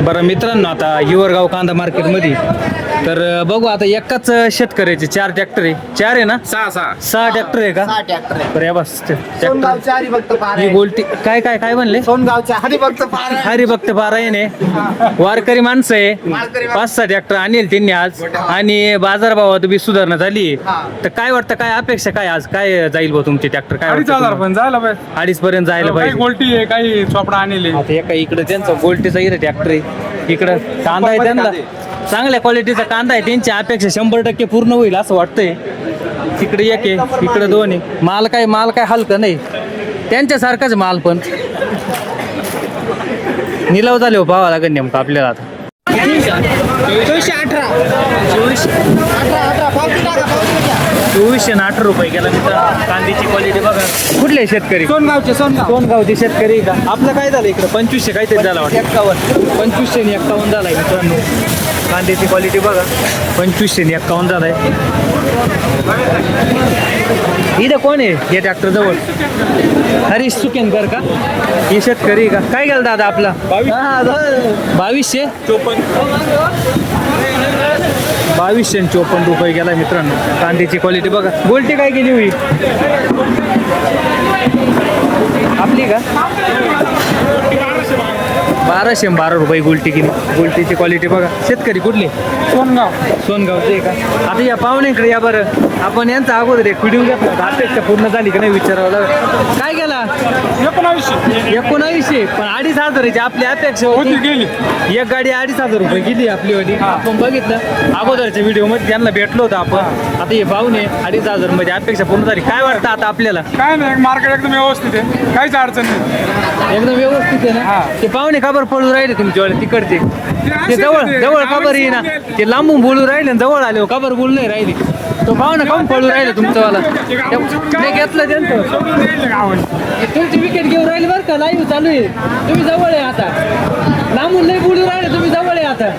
बरं मित्रांनो, आता हिवरगाव कांदा मार्केटमध्ये तर बघू आता एकाच शेतकऱ्याचे 4 ट्रॅक्टर आहे. 4 आहे ना? 6 ट्रॅक्टर आहे का? 6 ट्रॅक्टर आहे. बरं या बस ट्रॅक्टर सोनगावच्या हरिभक्त ही पारायण. गोलटी काय काय काय म्हणले? सोनगावच्या हरिभक्त पारायण. हरिभक्त पारायण आहे. वारकरी माणसं आहे. वारकरी 5-6 ट्रॅक्टर आणेल त्यांनी आज आणि बाजारभावात बी सुधारणा झाली. हा. तर काय वाटतं, काय अपेक्षा काय आज काय जाईल बा तुमचे ट्रॅक्टर? काय 2,500 पण जायला पाहिजे. 2.5 पर्यंत जायला काही पाहिजे. गोल्टी आहे, काही चोपडा आणले. आता एका इकडे त्यांचा गोल्टीचा इथं ट्रॅक्टर आहे. इकडं कांदा आहे त्यांना चांगल्या क्वालिटीचा कांदा आहे. त्यांची अपेक्षा 100% पूर्ण होईल असं वाटतंय. तिकडे एक आहे, इकडे 2 आहे. माल काय हलकं नाही, त्यांच्यासारखाच माल. पण निलाव झाले हो, पाहावा लागेल नेमकं आपल्याला आता. 218. 2408 रुपये गेला मित्रांनो. कांद्याची क्वालिटी बघा. कुठले शेतकरी? सोनगावचे शेतकरी का? आपलं काय झालं इकडं 2500 काहीतरी झाला वाटतं. 51 झालाय मित्रांनो. कांद्याची क्वालिटी बघा. 2551 झालाय. इथं कोण आहे या ट्रॅक्टर जवळ? हरीश सुकेनकर का? हे शेतकरी का? काय गेलं दादा आपला? 2254 रुपये गेला मित्रांनो. कांद्याची क्वालिटी बघा. गोल्टी काय गेली होई आपली का? 1212 रुपये गोल्टी गेली. गोल्टीची क्वालिटी बघा. शेतकरी कुठले? सोनगावचे का? आता या पाहुण्याकडे या बरं. आपण यांचा अगोदर एक व्हिडिओ घेतला, अपेक्षा पूर्ण झाली का नाही विचारावं लागेल. काय गेला? 1900 पण 2500 आपली अपेक्षा होती. गेली एक गाडी 2500 रुपये गेली आपली वाली. आपण बघितलं अगोदरच्या व्हिडिओ मध्ये त्यांना भेटलो होतो आपण. आता हे पाहुणे 2500 मध्ये अपेक्षा पूर्ण झाली. काय वाटतं आता आपल्याला? काय नाही, मार्केट एकदम व्यवस्थित आहे, काहीच अडचण नाही. एकदम व्यवस्थित आहे ना? ते पाहुणे का बरं पळू राहिले तुमच्यावाले तिकडचे? ते जवळ का बरं येईना? ते लांबून बोलू राहिले आणि जवळ आले का बरं बोलू नाही राहिली? तो पाहुणा काऊन पळू राहिले तुमच्यावाला? नाही घेतलं त्यांचं. तुमची विकेट घेऊन राहिली बरं का? लाईव्ह चालू आहे. तुम्ही जवळ आहे आता. लांबून नाही बोलू राहिले, तुम्ही जवळ आहे आता.